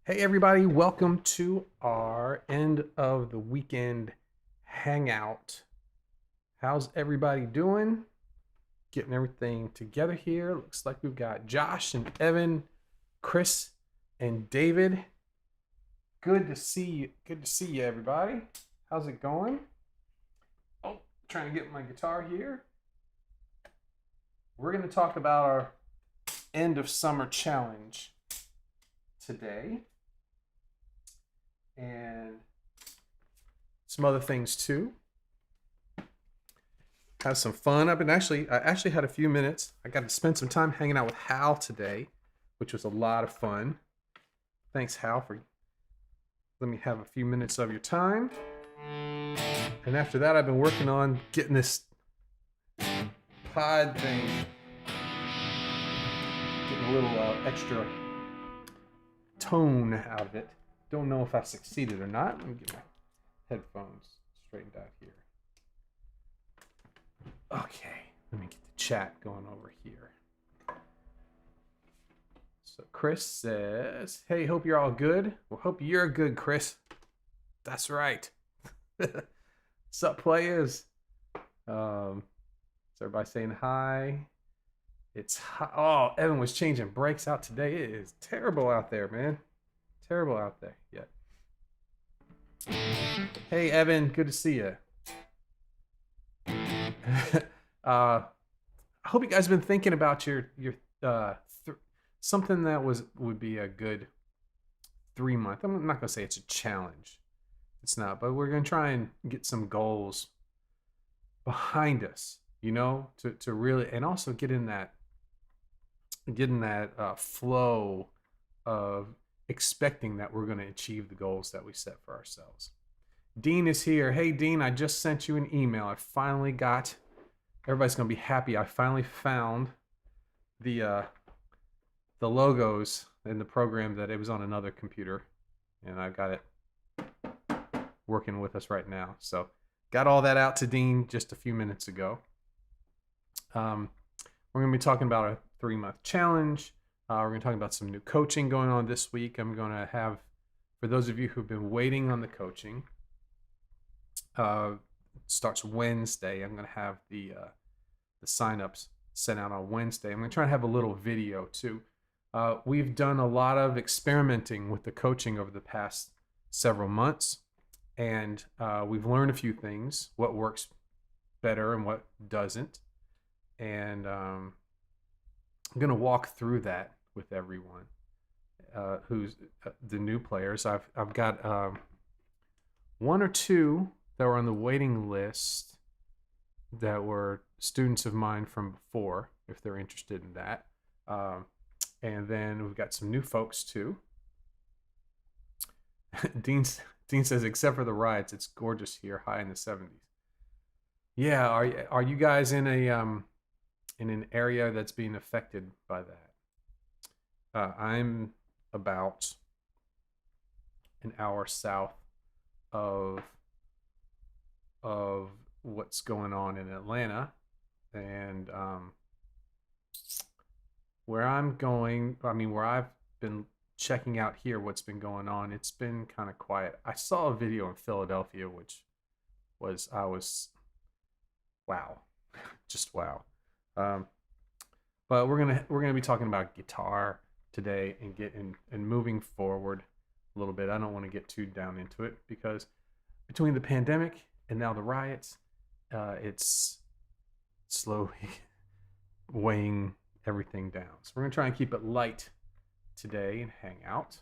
Hey everybody, welcome to our end of the weekend hangout. How's everybody doing? Getting everything together here. Looks like we've got Josh and Evan, Chris and David. Good to see you. Good to see you everybody. How's it going? Oh, trying to get my guitar here. We're going to talk about our end of summer challenge today. And some other things too. Have some fun. I actually had a few minutes. I got to spend some time hanging out with Hal today, which was a lot of fun. Thanks, Hal, for letting me have a few minutes of your time. And after that, I've been working on getting this pod thing, getting a little extra tone out of it. Don't know if I succeeded or not. Let me get my headphones straightened out here. Okay, let me get the chat going over here. So Chris says, hey, hope you're all good. Well, hope you're good, Chris. That's right. Sup, players? Is everybody saying hi? It's hot. Oh, Evan was changing brakes out today. It is terrible out there, man. Terrible out there. Yeah. Hey, Evan. Good to see you. I hope you guys have been thinking about your something that would be a good 3 month. I'm not gonna say it's a challenge. It's not, but we're gonna try and get some goals behind us, to really, and also get in that flow of expecting that we're going to achieve the goals that we set for ourselves. Dean is here. Hey, Dean, I just sent you an email. I finally got, everybody's going to be happy. I finally found the logos in the program that it was on another computer, and I've got it working with us right now. So got all that out to Dean just a few minutes ago. We're going to be talking about a 3-month challenge. We're going to talk about some new coaching going on this week. I'm going to have, for those of you who've been waiting on the coaching, starts Wednesday. I'm going to have the signups sent out on Wednesday. I'm going to try and have a little video too. We've done a lot of experimenting with the coaching over the past several months, and we've learned a few things, what works better and what doesn't. And I'm going to walk through that with everyone who's the new players. I've got one or two that were on the waiting list that were students of mine from before, if they're interested in that. And then we've got some new folks too. Dean says, except for the riots, it's gorgeous here, high in the 70s. Yeah, are you guys in an area that's being affected by that? I'm about an hour south of what's going on in Atlanta, and where I'm going, where I've been checking out here what's been going on, it's been kind of quiet. I saw a video in Philadelphia which was wow. Just wow. But we're gonna be talking about guitar today and moving forward a little bit. I don't want to get too down into it because between the pandemic and now the riots, it's slowly weighing everything down. So we're gonna try and keep it light today and hang out.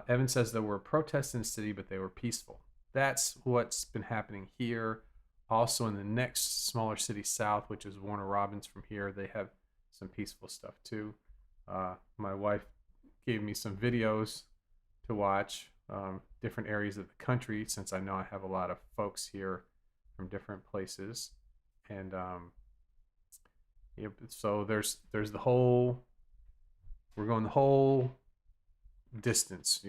Evan says there were protests in the city, but they were peaceful. That's what's been happening here. Also in the next smaller city south, which is Warner Robins from here, they have some peaceful stuff too. My wife gave me some videos to watch, different areas of the country, since I know I have a lot of folks here from different places. And so there's the whole, we're going the whole distance.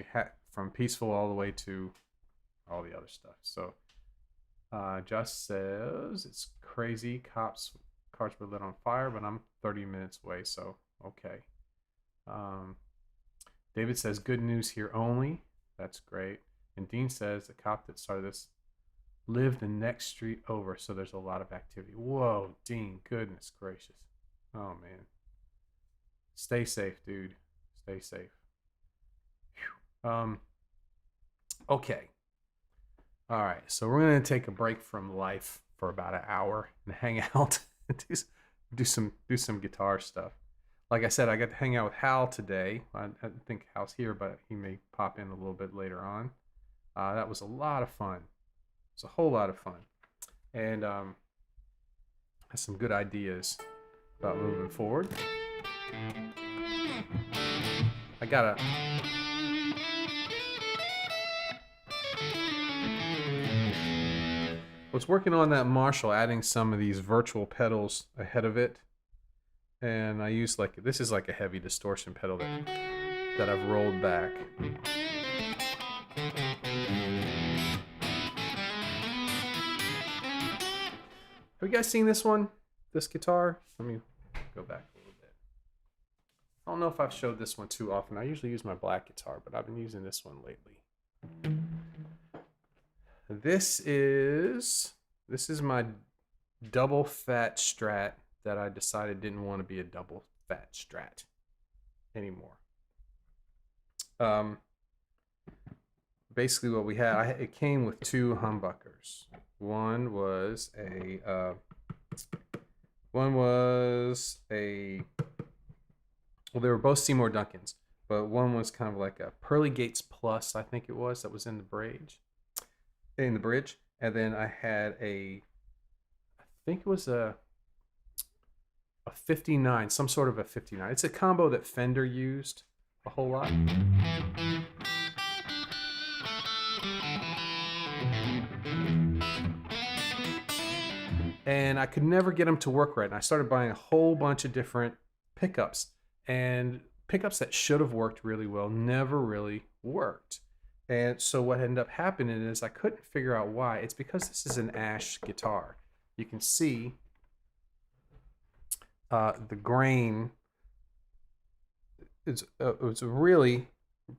From peaceful all the way to all the other stuff. So Josh says it's crazy. Cars were lit on fire, but I'm 30 minutes away, so okay. David says, good news here only. That's great. And Dean says, the cop that started this lived the next street over, so there's a lot of activity. Whoa, Dean, goodness gracious. Oh, man. Stay safe, dude. Stay safe. Whew. Okay. All right, so we're going to take a break from life for about an hour and hang out and do some guitar stuff. Like I said, I got to hang out with Hal today. I think Hal's here, but he may pop in a little bit later on. That was a lot of fun. It's a whole lot of fun. And has some good ideas about moving forward. I was working on that Marshall, adding some of these virtual pedals ahead of it. And I use this is like a heavy distortion pedal that I've rolled back. Have you guys seen this one? This guitar? Let me go back a little bit. I don't know if I've showed this one too often. I usually use my black guitar, but I've been using this one lately. This is my double Fat Strat that I decided didn't want to be a double Fat Strat anymore. Basically what we had, it came with two humbuckers. One was well, they were both Seymour Duncans, but one was kind of like a Pearly Gates Plus, I think it was, that was in the bridge. And then I had I think it was a 59, some sort of a 59. It's a combo that Fender used a whole lot. And I could never get them to work right. And I started buying a whole bunch of different pickups. And pickups that should have worked really well never really worked. And so what ended up happening is I couldn't figure out why. It's because this is an Ash guitar. You can see the grain. It's a really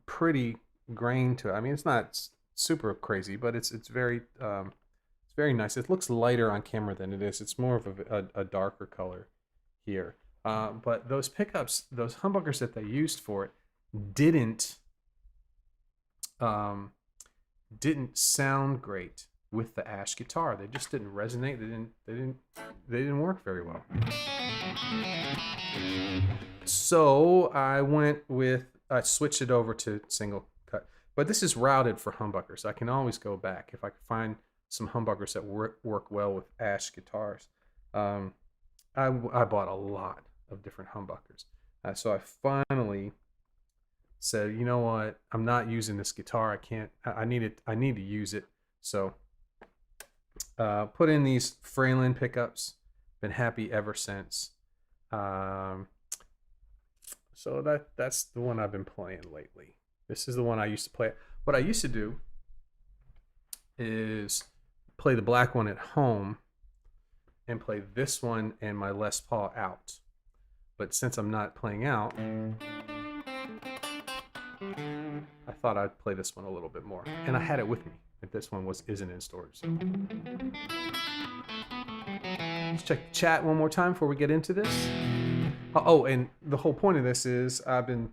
pretty grain to it. I mean, it's not super crazy, but it's very nice. It looks lighter on camera than it is. It's more of a darker color here. But those pickups, those humbuckers that they used for it, didn't sound great with the Ash guitar. They just didn't resonate. They didn't work very well. So I switched it over to single cut. But this is routed for humbuckers. I can always go back if I can find some humbuckers that work well with Ash guitars. I bought a lot of different humbuckers. So I finally said, you know what? I'm not using this guitar. I need to use it. So put in these Fralin pickups. Been happy ever since. So that's the one I've been playing lately. This is the one I used to play. What I used to do is play the black one at home and play this one and my Les Paul out. But since I'm not playing out, I thought I'd play this one a little bit more. And I had it with me, but this one isn't in storage. So. Let's check the chat one more time before we get into this. Oh, and the whole point of this is I've been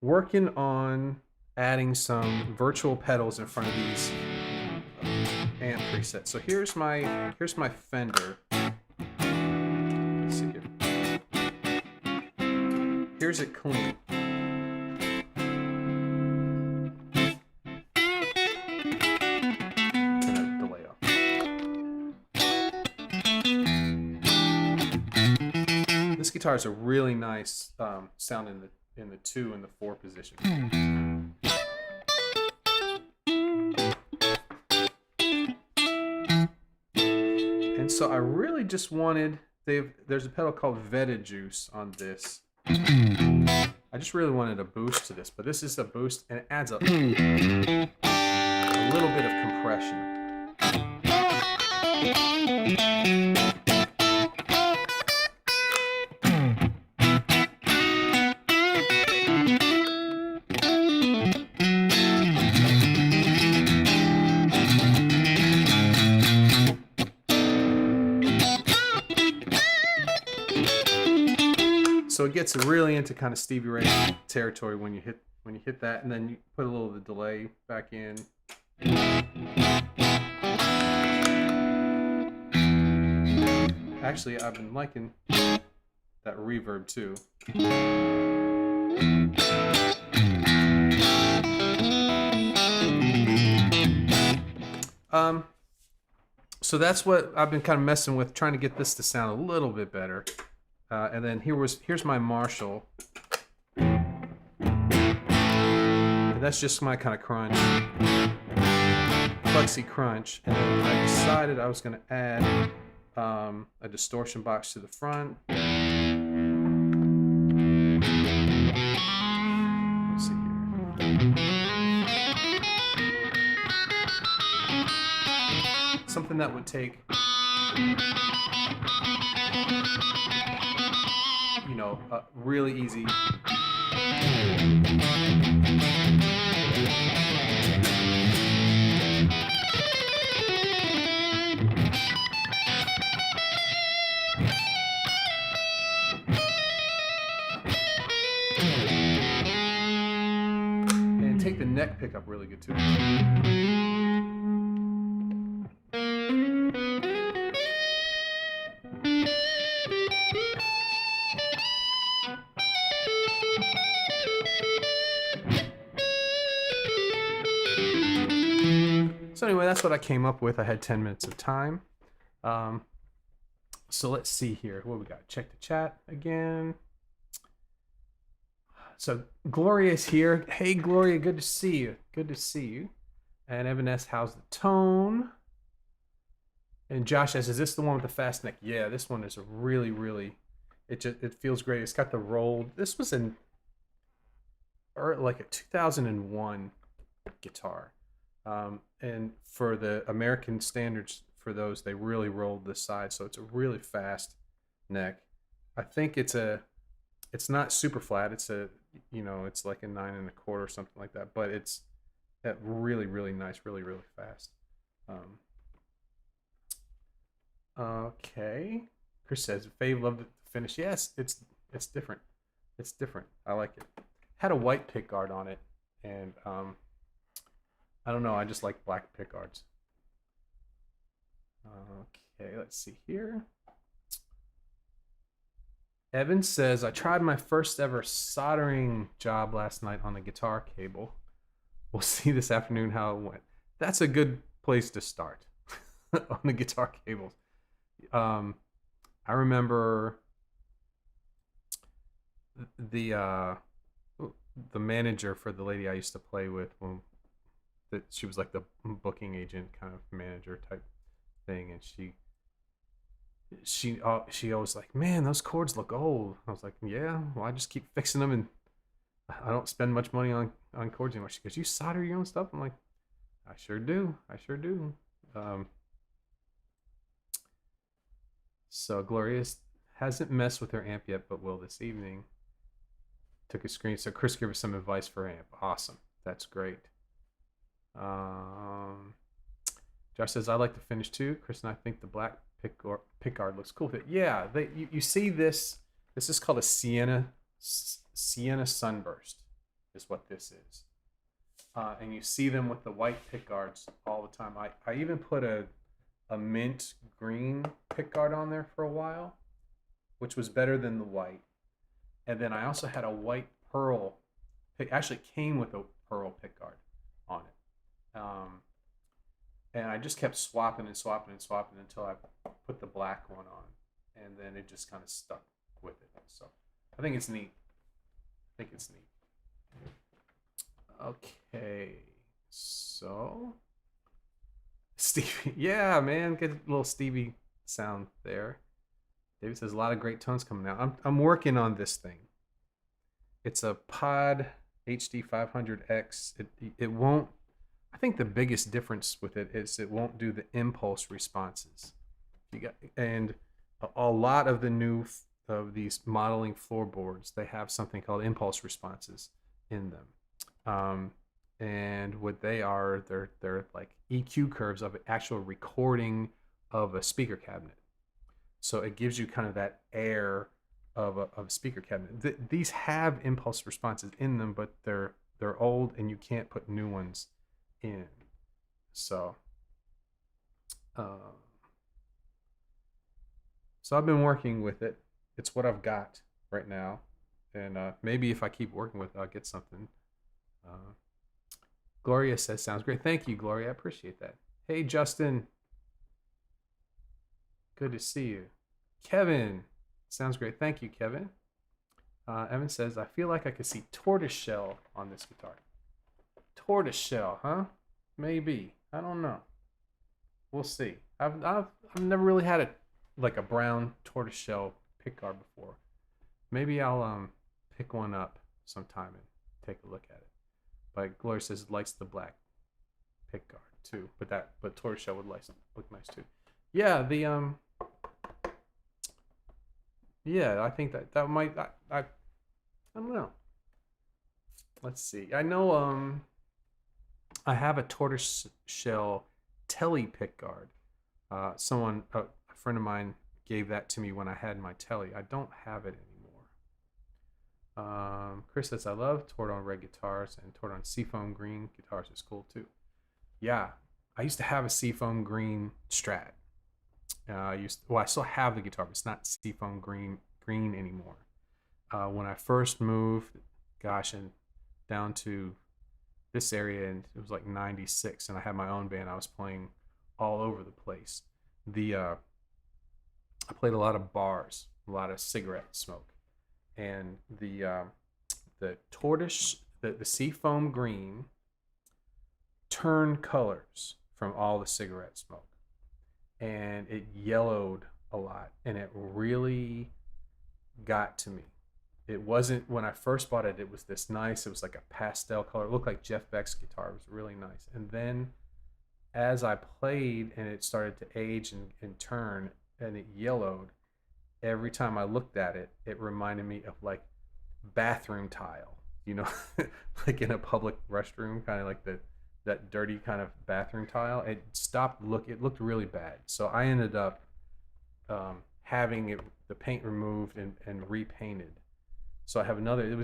working on adding some virtual pedals in front of these amp presets. So here's my Fender. Let's see here. Here's it clean. This guitar is a really nice sound in the 2 and the 4 position. And so I really just wanted, there's a pedal called Veta Juice on this. I just really wanted a boost to this, but this is a boost and it adds a little bit of compression. So it gets really into kind of Stevie Ray territory when you hit that, and then you put a little of the delay back in. Actually, I've been liking that reverb too. So that's what I've been kind of messing with, trying to get this to sound a little bit better. And then here's my Marshall. And that's just my kind of crunch, flexi crunch. And then I decided I was going to add a distortion box to the front. Let's see here. Something that would take, you know, really easy. And take the neck pickup really good too. So anyway, that's what I came up with. I had 10 minutes of time. So let's see here. What we got? Check the chat again. So Gloria's here. Hey, Gloria, good to see you. Good to see you. And Evan S., how's the tone? And Josh says, is this the one with the fast neck? Yeah, this one is really, really, it feels great. It's got the rolled. This was in like a 2001 guitar. And for the American standards for those, they really rolled this side, so it's a really fast neck. I think it's not super flat. It's it's like a 9 1/4 or something like that, but it's that really, really nice, really, really fast. Okay. Chris says, Fave loved the finish. Yes, it's different. It's different. I like it. Had a white pick guard on it, and I don't know. I just like black pick guards. Okay, let's see here. Evan says, I tried my first ever soldering job last night on the guitar cable. We'll see this afternoon how it went. That's a good place to start on the guitar cables. I remember the manager for the lady I used to play with, that she was like the booking agent kind of manager type thing, and she always like, man, those chords look old. I was like, yeah, well, I just keep fixing them, and I don't spend much money on chords anymore. She goes, you solder your own stuff? I'm like, I sure do. So Gloria hasn't messed with her amp yet, but will this evening. Took a screen. So Chris gave us some advice for amp. Awesome. That's great. Josh says, I like the finish too. Chris and I think the black pickguard looks cool. Yeah, you see this. This is called a Sienna Sunburst is what this is. And you see them with the white pickguards all the time. I even put a mint green pickguard on there for a while, which was better than the white. And then I also had a white pearl. It actually came with a pearl pickguard on it. And I just kept swapping until I put the black one on, and then it just kind of stuck with it. So I think it's neat. Okay, so Stevie, yeah, man, get a little Stevie sound there. David says a lot of great tones coming out. I'm working on this thing. It's a Pod HD 500X. It won't. I think the biggest difference with it is it won't do the impulse responses. And a lot of the new of these modeling floorboards, they have something called impulse responses in them. And what they are, they're like EQ curves of actual recording of a speaker cabinet. So it gives you kind of that air of a speaker cabinet. These have impulse responses in them, but they're old and you can't put new ones in. So so I've been working with it. It's what I've got right now, and maybe if I keep working with it, I'll get something. Gloria says, sounds great. Thank you, Gloria. I appreciate that. Hey, Justin. Good to see you. Kevin. Sounds great. Thank you, Kevin. Evan says, I feel like I could see tortoiseshell on this guitar. Tortoiseshell, huh? Maybe. I don't know. We'll see. I've never really had a brown tortoiseshell pickguard before. Maybe I'll pick one up sometime and take a look at it. But Gloria says likes the black pickguard too. But tortoiseshell would look nice too. Yeah, yeah, I think that might I don't know. Let's see. I know I have a tortoiseshell telly pickguard. A friend of mine gave that to me when I had my telly. I don't have it anymore. Chris says I love Tordon red guitars, and Tordon seafoam green guitars is cool too. Yeah, I used to have a seafoam green Strat. I still have the guitar, but it's not seafoam green anymore. When I first moved, and down to this area, and it was like 96, and I had my own band. I was playing all over the place. I played a lot of bars, a lot of cigarette smoke, and the seafoam green turned colors from all the cigarette smoke, and it yellowed a lot, and it really got to me. It wasn't, when I first bought it, it was this nice, it was like a pastel color. It looked like Jeff Beck's guitar. It was really nice. And then as I played and it started to age and turn and it yellowed, every time I looked at it, it reminded me of like bathroom tile, like in a public restroom, kind of like that dirty kind of bathroom tile. It looked really bad. So I ended up having the paint removed and repainted. So I have another. It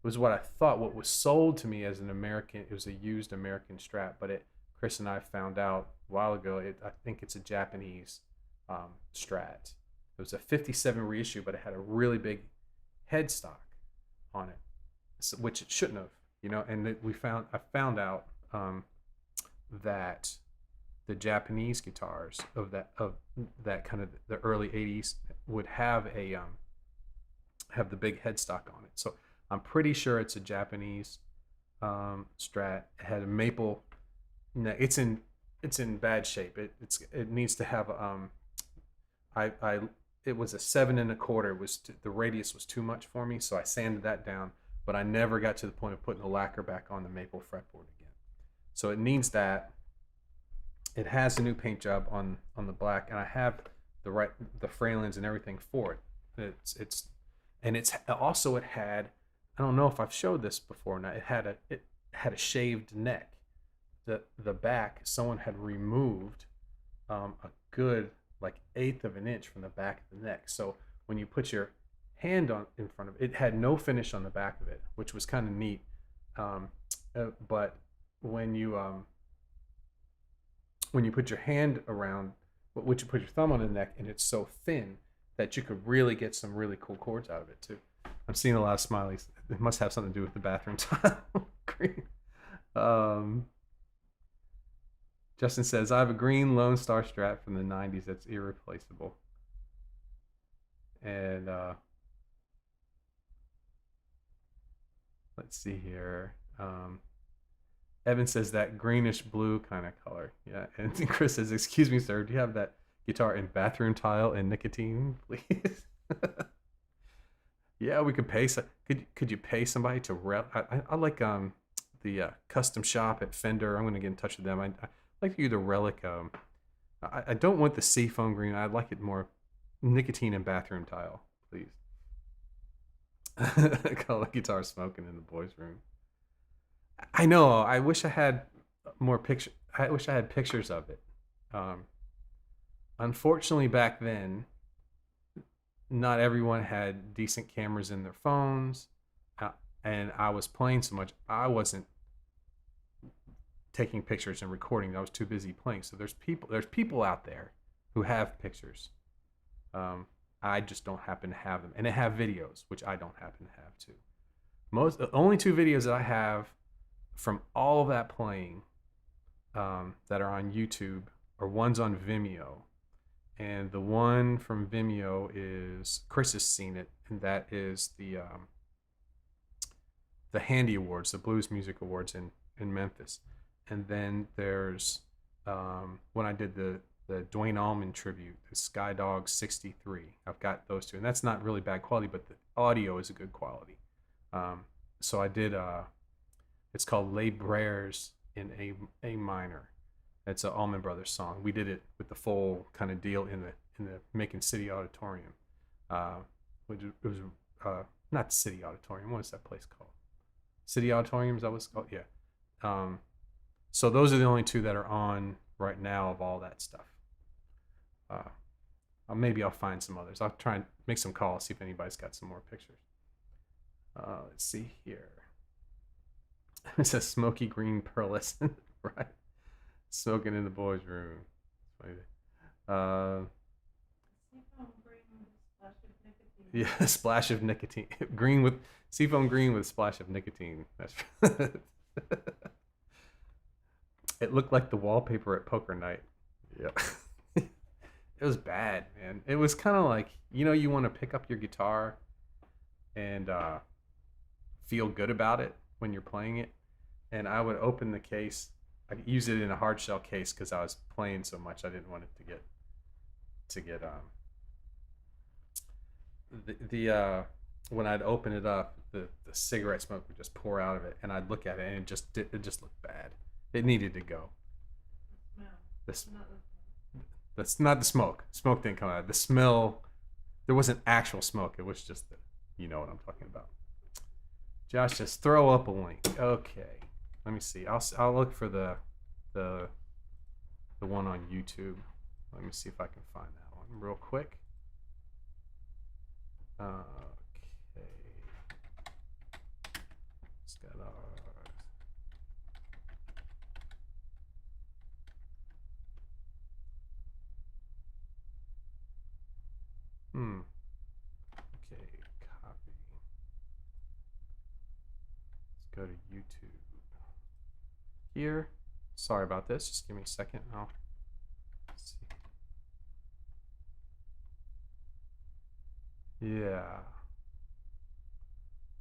was what I thought. What was sold to me as an American. It was a used American Strat, but Chris and I found out a while ago. I think it's a Japanese Strat. It was a '57 reissue, but it had a really big headstock on it, which it shouldn't have. And I found out that the Japanese guitars of that kind of the early '80s would have the big headstock on it. So I'm pretty sure it's a Japanese Strat. It had a maple neck. It's in bad shape. It needs to have it was a 7 1/4. The radius was too much for me, so I sanded that down. But I never got to the point of putting the lacquer back on the maple fretboard again. So it needs that. It has a new paint job on the black, and I have the Fralins and everything for it. It had, I don't know if I've showed this before or not. It had a shaved neck. The back, someone had removed a good like 1/8 of an inch from the back of the neck. So when you put your hand in front of it, it had no finish on the back of it, which was kind of neat. But when you put your hand around, which you put your thumb on the neck, and it's so thin that you could really get some really cool chords out of it too. I'm seeing a lot of smileys. It must have something to do with the bathroom tile. Green. Justin says, I have a green Lone Star Strat from the 90s that's irreplaceable. And let's see here. Evan says that greenish blue kind of color. Yeah. And Chris says, excuse me, sir, do you have that guitar in bathroom tile and nicotine, please? Yeah, we could pay. Could you pay somebody to I like the custom shop at Fender. I'm gonna get in touch with them. I like to use the Relic. I don't want the seafoam green. I'd like it more nicotine and bathroom tile, please. Call the guitar smoking in the boys' room. I know. I wish I had more pictures. I wish I had pictures of it. Unfortunately, back then, not everyone had decent cameras in their phones, uh, and I was playing so much I wasn't taking pictures and recording. I was too busy playing. So there's people out there who have pictures. Um, I just don't happen to have them, and they have videos, which I don't happen to have too. The only two videos that I have from all of that playing, that are on YouTube, or one's on Vimeo, and the one from Vimeo is Chris has seen it, and that is the Handy Awards, the Blues Music Awards in Memphis. And then there's, when I did the Dwayne Allman tribute, the Skydog 63. I've got those two, and that's not really bad quality, but the audio is a good quality. So I did, it's called Les Brairs in A minor. It's an Allman Brothers song. We did it with the full kind of deal in the Macon City Auditorium. Which it was, not City Auditorium. What is that place called? City Auditorium, is that what it's called? Yeah. So those are the only two that are on right now of all that stuff. Maybe I'll find some others. I'll try and make some calls, see if anybody's got some more pictures. Let's see here. It says smoky green pearlescent, right? Smoking in the boys' room. Yeah, splash of nicotine. Green with seafoam green with a splash of nicotine. That's it looked like the wallpaper at poker night. Yeah. It was bad, man. It was kind of like, you want to pick up your guitar and feel good about it when you're playing it. And I would open the case. I'd use it in a hard shell case because I was playing so much. I didn't want it to get when I'd open it up, the cigarette smoke would just pour out of it, and I'd look at it, and it just looked bad. It needed to go. That's not the smoke. Smoke didn't come out. The smell, there wasn't actual smoke. It was just you know what I'm talking about. Josh says, throw up a link. Okay, let me see. I'll look for the one on YouTube. Let me see if I can find that one real quick. Okay. Let's get ours. Okay, copy. Let's go to YouTube. Here. Sorry about this. Just give me a second. I'll see. Yeah.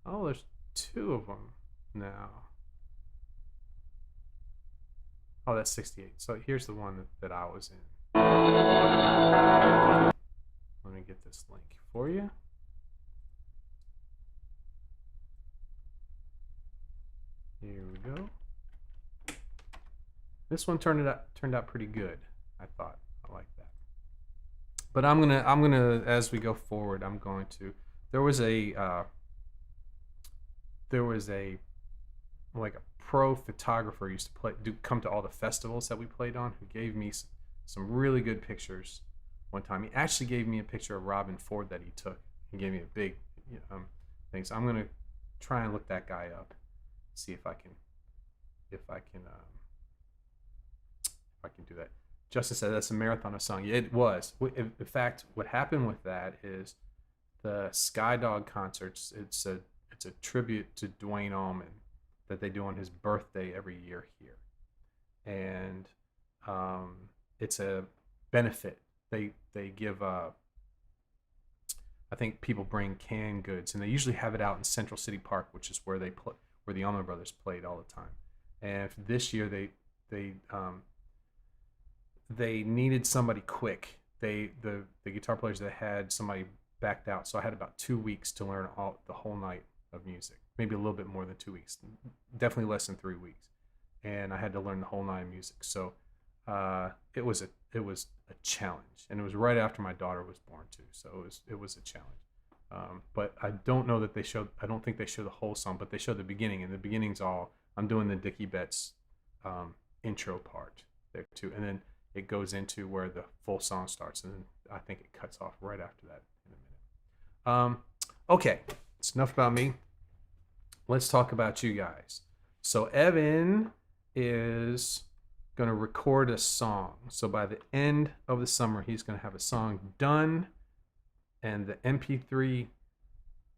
Oh, there's two of them now. Oh, that's 68. So here's the one that I was in. Let me get this link for you. Here we go. This one turned out pretty good, I thought. I like that. But I'm gonna as we go forward, I'm going to. There was a like a pro photographer used to come to all the festivals that we played on, who gave me some really good pictures. One time, he actually gave me a picture of Robin Ford that he took. He gave me a big thing. So I'm gonna try and look that guy up, see if I can do that. Justin said that's a marathon of song. Yeah, it was. In fact, what happened with that is the Skydog concerts. It's a tribute to Dwayne Allman that they do on his birthday every year here, and it's a benefit. They give I think people bring canned goods, and they usually have it out in Central City Park, which is where where the Allman Brothers played all the time. And this year they needed somebody quick. The guitar players that had somebody backed out, so I had about 2 weeks to learn the whole night of music. Maybe a little bit more than 2 weeks, definitely less than 3 weeks, and I had to learn the whole night of music. So it was a challenge, and it was right after my daughter was born too, so it was a challenge. But I don't know that I don't think they show the whole song, but they show the beginning, and the beginning's all. I'm doing the Dickie Betts intro part there too, and then it goes into where the full song starts, and then I think it cuts off right after that in a minute. Um, okay, it's enough about me. Let's talk about you guys. So Evan is going to record a song. So by the end of the summer, he's going to have a song done and the MP3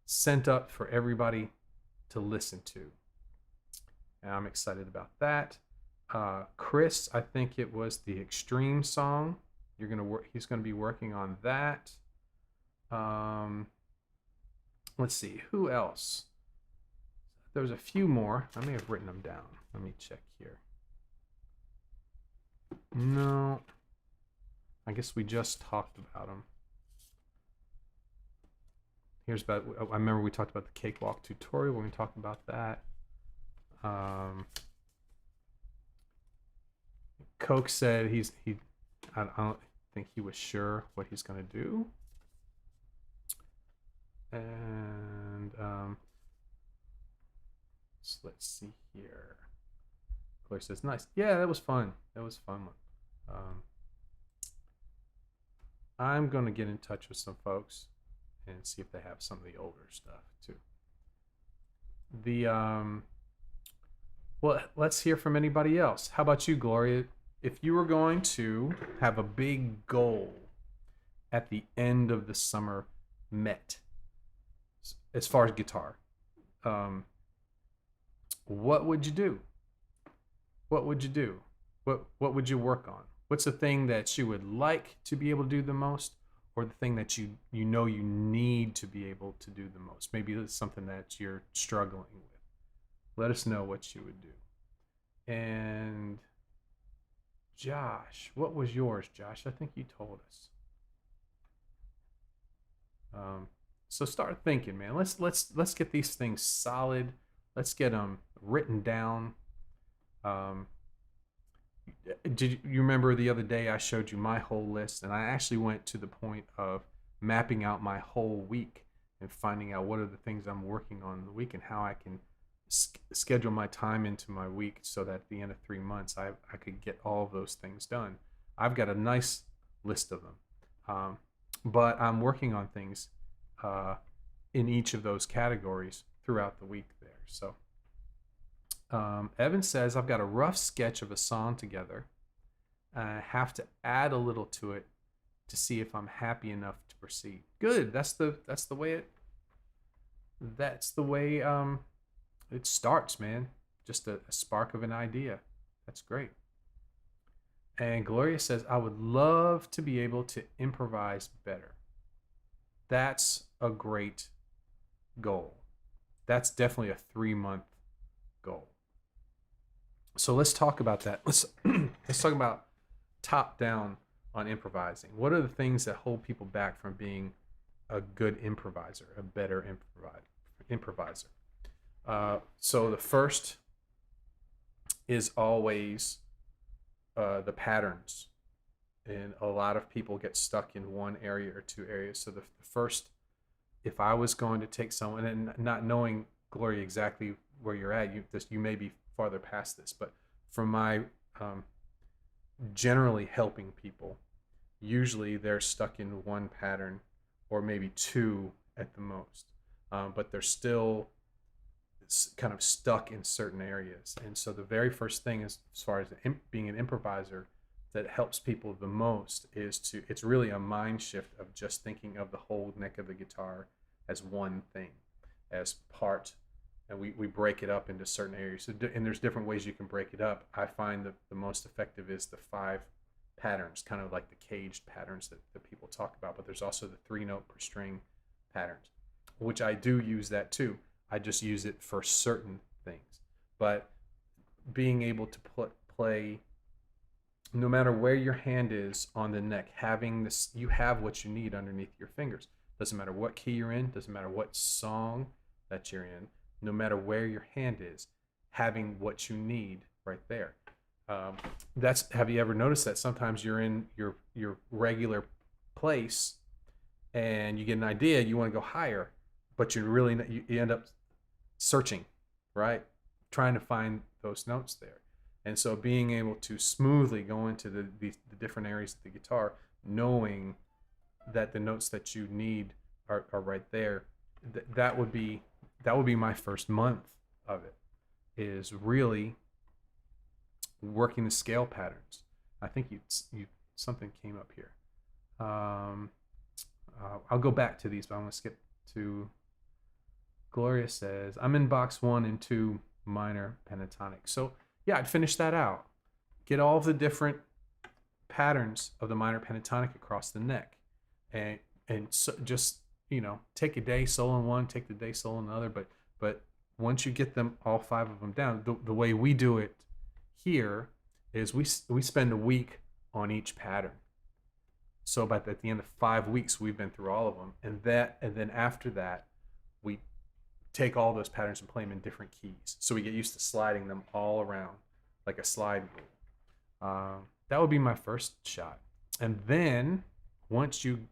sent up for everybody to listen to. And I'm excited about that. Chris, I think it was the Extreme song. He's gonna be working on that. Let's see, who else? There's a few more. I may have written them down. Let me check here. No, I guess we just talked about them. Here's about. I remember we talked about the cakewalk tutorial. We're gonna talk about that. Coke said I don't think he was sure what he's gonna do. And so let's see here. Claire says, nice. Yeah, that was fun. That was a fun one. I'm gonna get in touch with some folks and see if they have some of the older stuff too. Well, let's hear from anybody else. How about you, Gloria? If you were going to have a big goal at the end of the summer met, as far as guitar, what would you do? What would you do? What would you work on? What's the thing that you would like to be able to do the most, or the thing that you know you need to be able to do the most? Maybe it's something that you're struggling with. Let us know what you would do. And Josh, what was yours, Josh? I think you told us. So start thinking, man. Let's get these things solid. Let's get them written down. Did you remember the other day I showed you my whole list, and I actually went to the point of mapping out my whole week and finding out what are the things I'm working on in the week and how I can schedule my time into my week so that at the end of 3 months I could get all of those things done. I've got a nice list of them, but I'm working on things in each of those categories throughout the week there. So Evan says, I've got a rough sketch of a song together. I have to add a little to it to see if I'm happy enough to proceed. Good. That's the way it starts, man. Just a spark of an idea. That's great. And Gloria says, I would love to be able to improvise better. That's a great goal. That's definitely a 3-month goal. So let's talk about that. Let's talk about top down on improvising. What are the things that hold people back from being a good improviser, a better improviser? So the first is always the patterns. And a lot of people get stuck in one area or two areas. So the first, if I was going to take someone, and not knowing, Gloria, exactly where you're at, you may be farther past this, but from my generally helping people, usually they're stuck in one pattern or maybe two at the most, but they're still kind of stuck in certain areas. And so the very first thing is, as far as being an improviser, that helps people the most it's really a mind shift of just thinking of the whole neck of the guitar as one thing, as part, and we break it up into certain areas. So, and there's different ways you can break it up. I find that the most effective is the 5 patterns, kind of like the caged patterns that people talk about, but there's also the 3-note per string patterns, which I do use that too. I just use it for certain things. But being able to play, no matter where your hand is on the neck, having this, you have what you need underneath your fingers. Doesn't matter what key you're in, doesn't matter what song that you're in, no matter where your hand is, having what you need right there. Have you ever noticed that sometimes you're in your regular place and you get an idea, you want to go higher, but you end up searching, right? Trying to find those notes there. And so being able to smoothly go into the different areas of the guitar, knowing that the notes that you need are right there. That would be my first month of it, is really working the scale patterns. I think you something came up here. I'll go back to these, but I'm going to skip to Gloria says, I'm in box 1 and 2 minor pentatonic. So yeah, I'd finish that out. Get all of the different patterns of the minor pentatonic across the neck. And so just, take a day solo in one, take the day solo in another. But once you get them, all 5 of them down, the way we do it here is we spend a week on each pattern. So at the end of 5 weeks, we've been through all of them. And then after that, we take all those patterns and play them in different keys. So we get used to sliding them all around like a slide rule. That would be my first shot. And then once you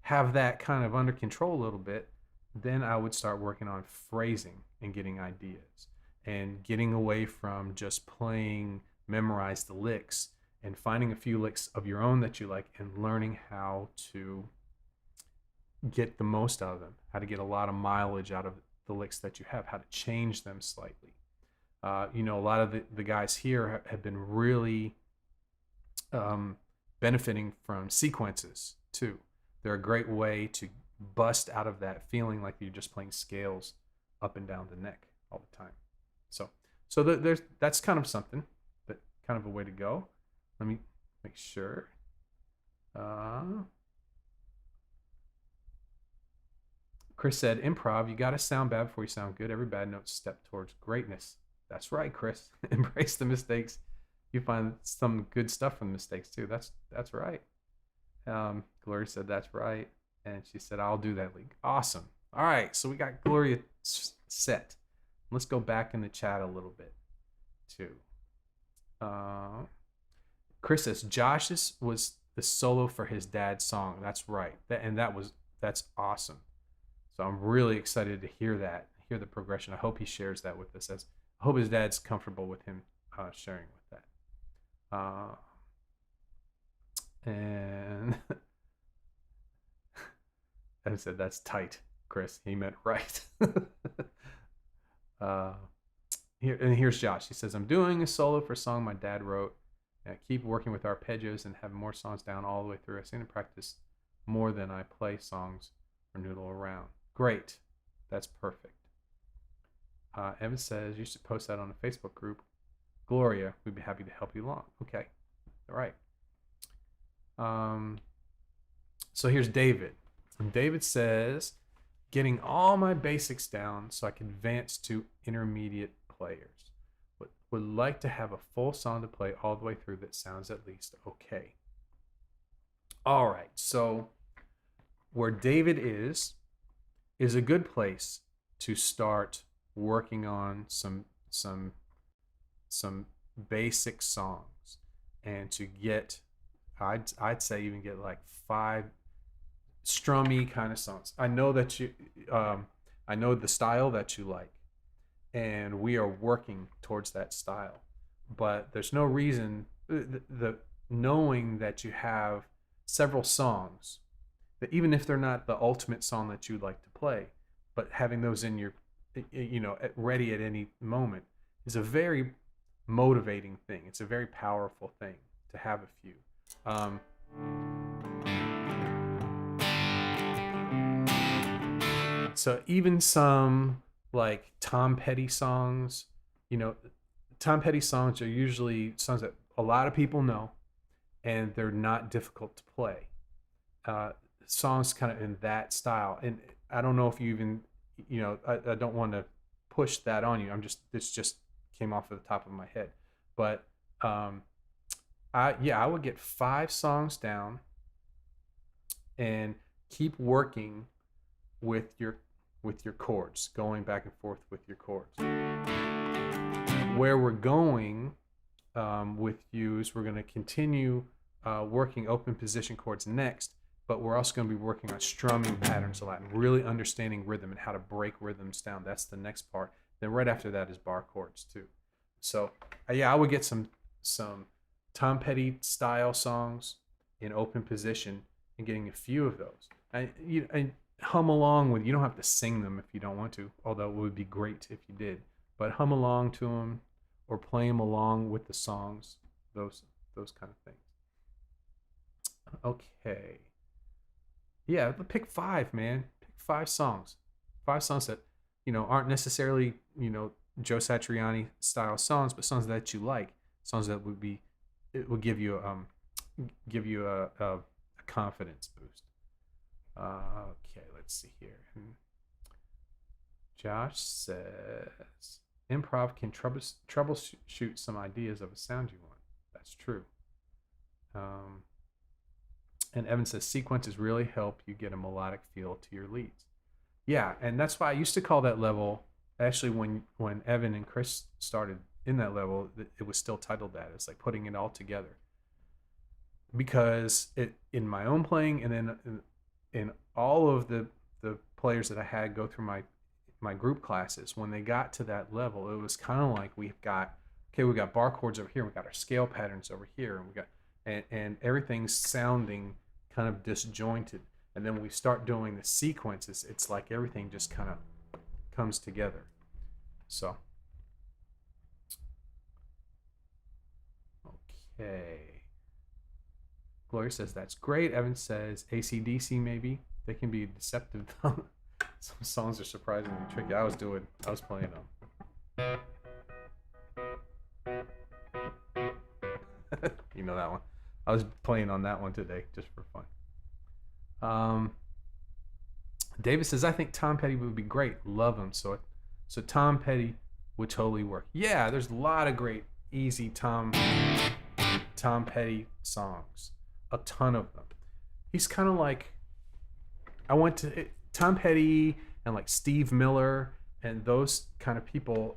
have that kind of under control a little bit, then I would start working on phrasing and getting ideas and getting away from just playing memorized licks and finding a few licks of your own that you like and learning how to get the most out of them, how to get a lot of mileage out of the licks that you have, how to change them slightly. A lot of the guys here have been really benefiting from sequences too. They're a great way to bust out of that feeling like you're just playing scales up and down the neck all the time. So that's kind of something, but kind of a way to go. Let me make sure. Chris said, improv, you got to sound bad before you sound good. Every bad note's a step towards greatness. That's right, Chris. Embrace the mistakes. You find some good stuff from the mistakes too. That's right. Gloria said, that's right. And she said, I'll do that, League. Awesome. All right, so we got Gloria set. Let's go back in the chat a little bit too. Chris says, Josh's was the solo for his dad's song. That's right. That's awesome. So I'm really excited to hear the progression. I hope he shares that with us. I hope his dad's comfortable with him sharing with that. And I said, that's tight, Chris. He meant right. Here's Josh. He says, I'm doing a solo for a song my dad wrote. I keep working with arpeggios and have more songs down all the way through. I seem to practice more than I play songs or noodle around. Great. That's perfect. Evan says, you should post that on the Facebook group. Gloria, we'd be happy to help you along. Okay. All right. So here's David. And David says, getting all my basics down so I can advance to intermediate players. Would like to have a full song to play all the way through that sounds at least okay. All right. So where David is a good place to start working on some basic songs and to get, I'd say even get like 5 strummy kind of songs. I know that I know the style that you like, and we are working towards that style. But there's no reason, the knowing that you have several songs that even if they're not the ultimate song that you'd like to play, but having those in your, ready at any moment is a very motivating thing. It's a very powerful thing to have a few. So even some like Tom Petty songs, Tom Petty songs are usually songs that a lot of people know, and they're not difficult to play. Songs kind of in that style, and I don't know if you even, I don't want to push that on you. This just came off of the top of my head, but I would get 5 songs down and keep working with your chords, going back and forth with your chords. Where we're going with you is we're going to continue working open position chords next, but we're also going to be working on strumming patterns a lot and really understanding rhythm and how to break rhythms down. That's the next part. Then right after that is bar chords too. So I would get some Tom Petty style songs in open position and getting a few of those. And hum along with. You don't have to sing them if you don't want to, although it would be great if you did. But hum along to them, or play them along with the songs. Those those kind of things. Okay. Yeah, pick five, man. Pick five songs. Five songs that, aren't necessarily, Joe Satriani style songs, but songs that you like. Songs that it would give you a confidence boost. Okay, let's see here. Josh says improv can troubleshoot some ideas of a sound you want. That's true. Um, and Evan says sequences really help you get a melodic feel to your leads. Yeah, and that's why I used to call that level. Actually, when Evan and Chris started in that level, it was still titled that. It's like putting it all together. Because in my own playing, and then in all of the players that I had go through my group classes, when they got to that level, it was kind of like we got bar chords over here, we got our scale patterns over here, and we got and everything's sounding kind of disjointed. And then when we start doing the sequences, it's like everything just kind of comes together. So, okay. Gloria says that's great. Evan says AC/DC maybe. They can be deceptive. Some songs are surprisingly tricky. I was playing them. You know that one. I was playing on that one today just for fun. David says I think Tom Petty would be great. Love him. So Tom Petty would totally work. Yeah, there's a lot of great easy Tom Petty songs. A ton of them. He's kind of like Tom Petty and like Steve Miller and those kind of people.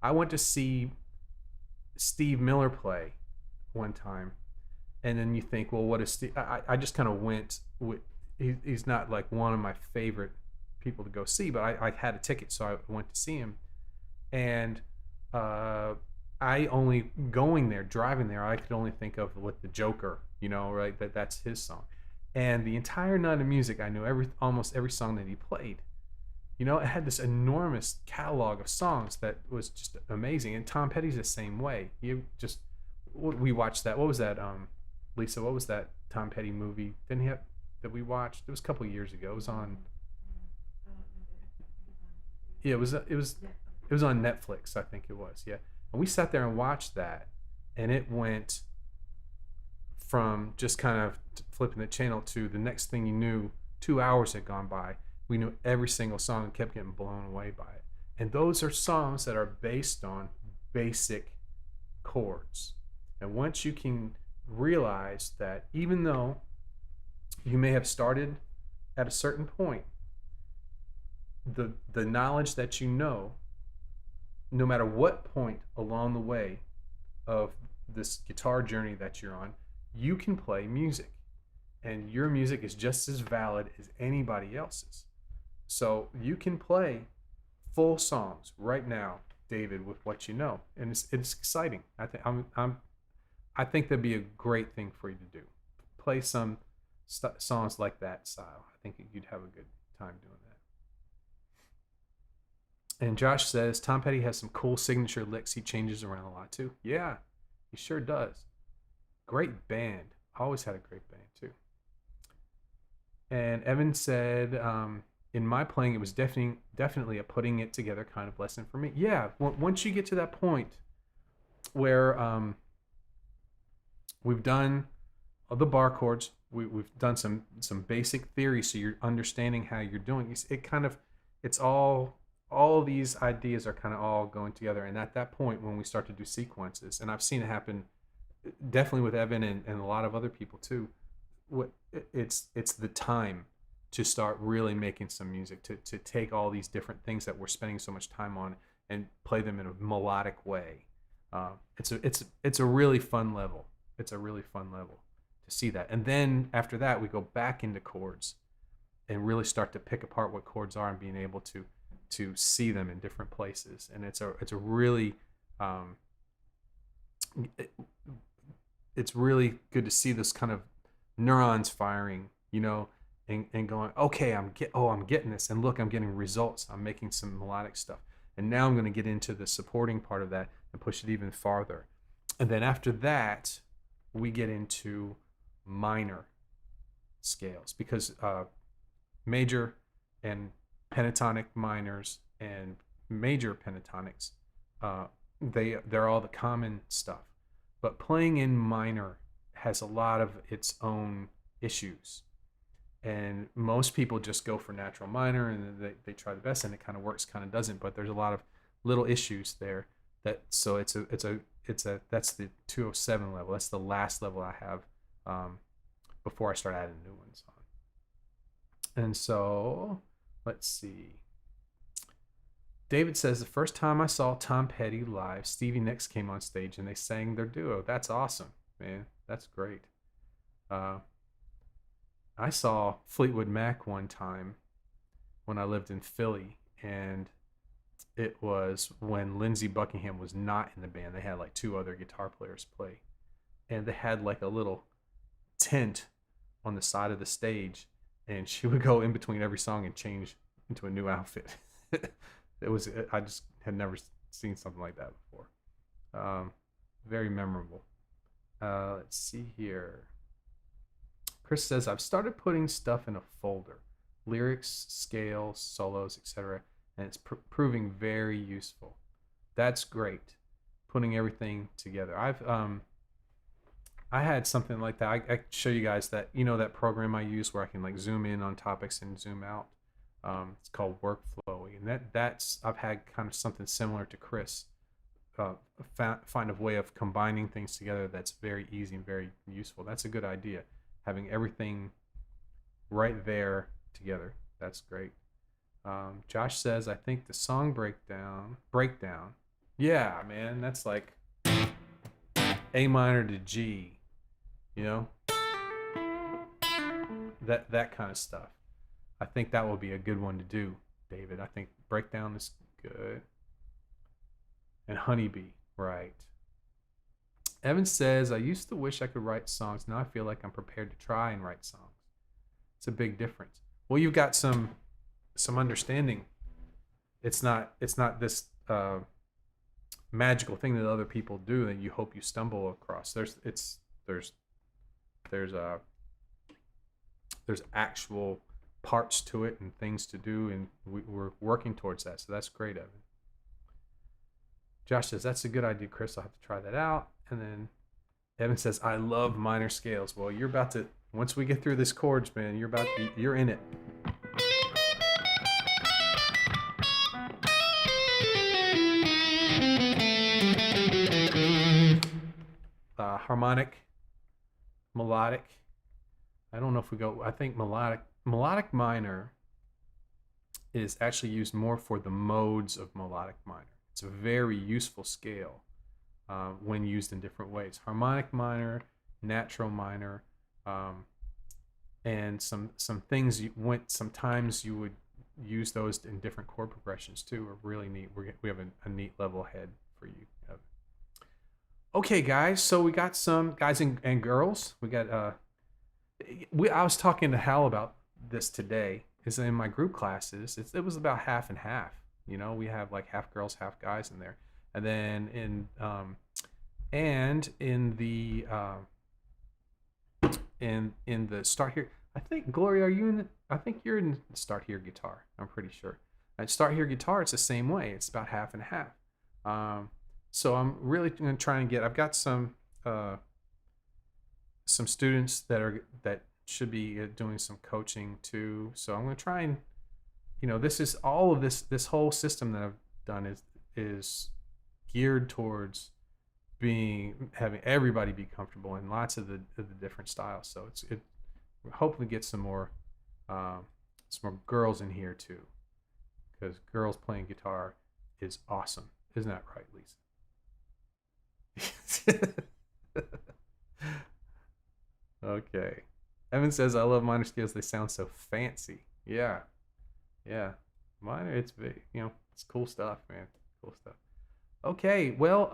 I went to see Steve Miller play one time, and then you think, well, what is Steve? I just kind of went with. He's not like one of my favorite people to go see, but I had a ticket, so I went to see him, and I only driving there, I could only think of with the Joker, right? That's his song. And the entire night of music, I knew almost every song that he played. It had this enormous catalog of songs that was just amazing. And Tom Petty's the same way. We watched that. What was that, Lisa? What was that Tom Petty movie? That we watched? It was a couple of years ago. It was on. Yeah, it was on Netflix, I think it was. Yeah. And we sat there and watched that, and it went from just kind of flipping the channel to the next thing you knew, 2 hours had gone by. We knew every single song and kept getting blown away by it. And those are songs that are based on basic chords. And once you can realize that even though you may have started at a certain point, the knowledge that no matter what point along the way of this guitar journey that you're on, you can play music. And your music is just as valid as anybody else's. So you can play full songs right now, David, with what you know. And it's exciting. I think that'd be a great thing for you to do. Play some songs like that style. I think you'd have a good time doing that. And Josh says Tom Petty has some cool signature licks he changes around a lot too. Yeah, he sure does. Great band. Always had a great band too. And Evan said, in my playing, it was definitely a putting it together kind of lesson for me. Yeah, once you get to that point where we've done the bar chords, we've done some basic theory, so you're understanding how you're doing. It's all of these ideas are kind of all going together. And at that point, when we start to do sequences, and I've seen it happen definitely with Evan and a lot of other people too, it's the time to start really making some music, to take all these different things that we're spending so much time on and play them in a melodic way. It's a really fun level. It's a really fun level to see that. And then after that, we go back into chords and really start to pick apart what chords are and being able to see them in different places. And it's a really it's really good to see this kind of neurons firing, and going, okay, I'm getting this, and look, I'm getting results. I'm making some melodic stuff, and now I'm going to get into the supporting part of that and push it even farther. And then after that, we get into minor scales, because major and pentatonic minors and major pentatonics, they're all the common stuff. But playing in minor has a lot of its own issues. And most people just go for natural minor and they try the best, and it kind of works, kind of doesn't. But there's a lot of little issues there. So it's a that's the 207 level. That's the last level I have before I start adding new ones on. And so let's see. David says, the first time I saw Tom Petty live, Stevie Nicks came on stage and they sang their duo. That's awesome, man. That's great. I saw Fleetwood Mac one time when I lived in Philly, and it was when Lindsey Buckingham was not in the band. They had like two other guitar players play, and they had like a little tent on the side of the stage, and she would go in between every song and change into a new outfit. I just had never seen something like that before. Very memorable. Let's see here. Chris says, I've started putting stuff in a folder, lyrics, scales, solos, etc., and it's proving very useful. That's great, putting everything together. I had something like that. I show you guys that, that program I use where I can like zoom in on topics and zoom out. It's called Workflowy, and that's I've had kind of something similar to Chris. Find a way of combining things together that's very easy and very useful. That's a good idea. Having everything right there together. That's great. Josh says, I think the song breakdown. Yeah, man, that's like A minor to G, that kind of stuff. I think that will be a good one to do, David. I think breakdown is good. And Honeybee, right. Evan says, I used to wish I could write songs. Now I feel like I'm prepared to try and write songs. It's a big difference. Well, you've got some understanding. It's not this magical thing that other people do that you hope you stumble across. There's actual parts to it and things to do, and we're working towards that. So that's great, Evan. Josh says, that's a good idea, Chris. I'll have to try that out. And then Evan says, I love minor scales. Well, you're about to, once we get through this chords, man, you're in it. Harmonic, melodic. I don't know if we go, I think melodic minor is actually used more for the modes of melodic minor. It's a very useful scale when used in different ways. Harmonic minor, natural minor, and some things sometimes you would use those in different chord progressions too. Are really neat. We have a neat level head for you. Okay, guys. So we got some guys and girls. We got. I was talking to Hal about this today. Is in my group classes. It was about half and half. We have like half girls, half guys in there, and then in the Start Here. I think Gloria, are you in? I think you're in Start Here guitar. I'm pretty sure. At Start Here guitar, it's the same way. It's about half and half. So I'm really going to try and get. I've got some students that should be doing some coaching too. So I'm going to try and, this is all of this whole system that I've done is geared towards having everybody be comfortable in lots of the different styles. So it hopefully get some more girls in here too, because girls playing guitar is awesome. Isn't that right, Lisa? Okay. Evan says, I love minor scales. They sound so fancy. Yeah. Minor, it's big, it's cool stuff, man. Cool stuff. Okay. Well,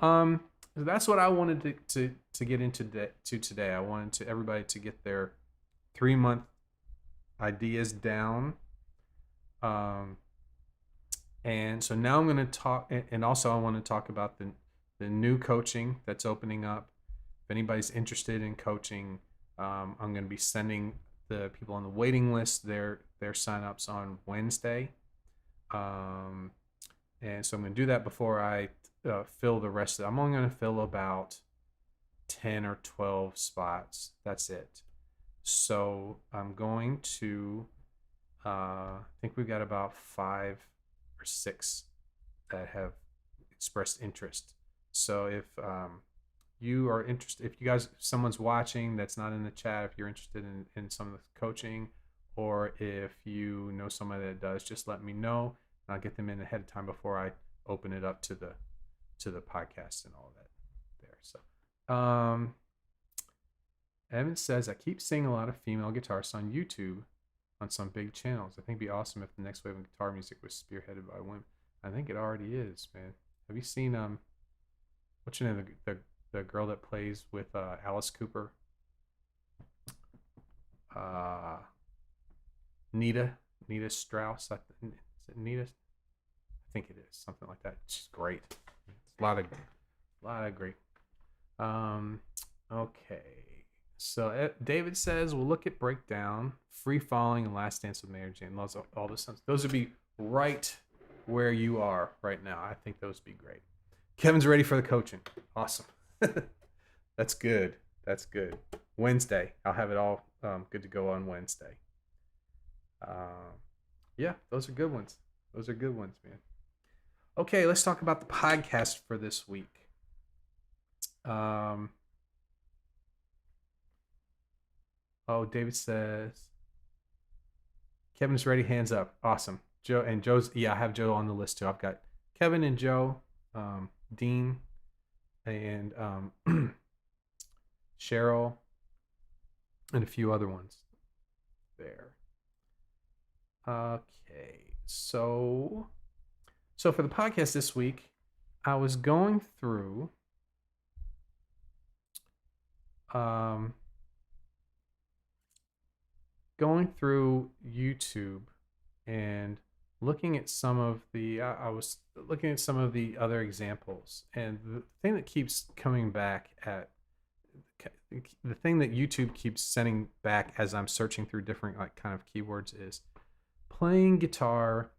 that's what I wanted to get into today. I wanted everybody to get their 3-month ideas down. And so now I'm going to talk, and also I want to talk about the new coaching that's opening up. If anybody's interested in coaching, I'm going to be sending the people on the waiting list their signups on Wednesday. And so I'm going to do that before I fill the rest of it. I'm only going to fill about 10 or 12 spots. That's it. So I'm going to, I think we've got about 5 or 6 that have expressed interest. So if you are interested, if you guys, if someone's watching that's not in the chat, if you're interested in some of the coaching, or if you know somebody that does, just let me know, and I'll get them in ahead of time before I open it up to the podcast and all of that there. So Evan says, I keep seeing a lot of female guitarists on YouTube on some big channels. I think it'd be awesome if the next wave of guitar music was spearheaded by women. I think it already is, man. Have you seen what's your name, the girl that plays with Alice Cooper? Nita Strauss. Is it Nita? I think it is, something like that. She's great. A lot of great. Okay. So David says we'll look at Breakdown, Free Falling, and Last Dance with Mary Jane. All those songs. Those would be right where you are right now. I think those would be great. Kevin's ready for the coaching. Awesome. That's good. That's good. Wednesday. I'll have it all good to go on Wednesday. Yeah, those are good ones. Those are good ones, man. Okay, let's talk about the podcast for this week. David says Kevin's ready, hands up. Awesome. Joe and Joe's, yeah, I have Joe on the list too. I've got Kevin and Joe, Dean, and Cheryl, and a few other ones there. Okay, so for the podcast this week, I was going through YouTube and looking at some of the I was looking at some of the other examples, and the thing that keeps coming back the thing that YouTube keeps sending back as I'm searching through different kind of keywords is playing guitar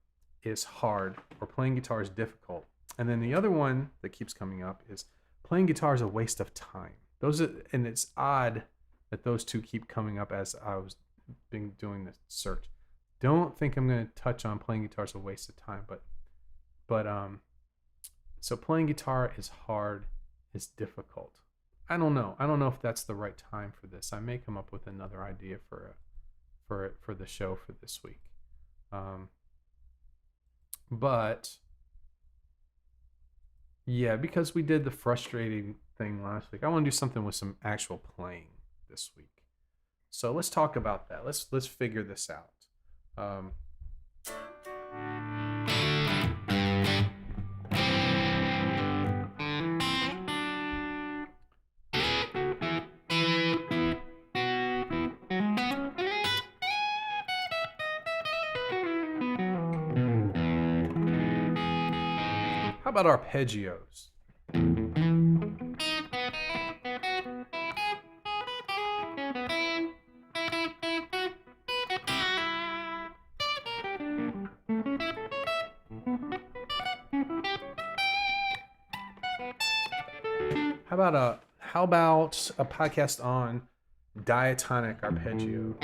is hard, or playing guitar is difficult. And then the other one that keeps coming up is playing guitar is a waste of time. And it's odd that those two keep coming up as I was been doing this search. Don't think I'm going to touch on playing guitar is a waste of time, but so playing guitar is hard, is difficult. I don't know if that's the right time for this. I may come up with another idea for the show for this week. But yeah, because we did the frustrating thing last week, I want to do something with some actual playing this week. So let's talk about that. Let's figure this out. How about arpeggios? How about a podcast on diatonic arpeggios?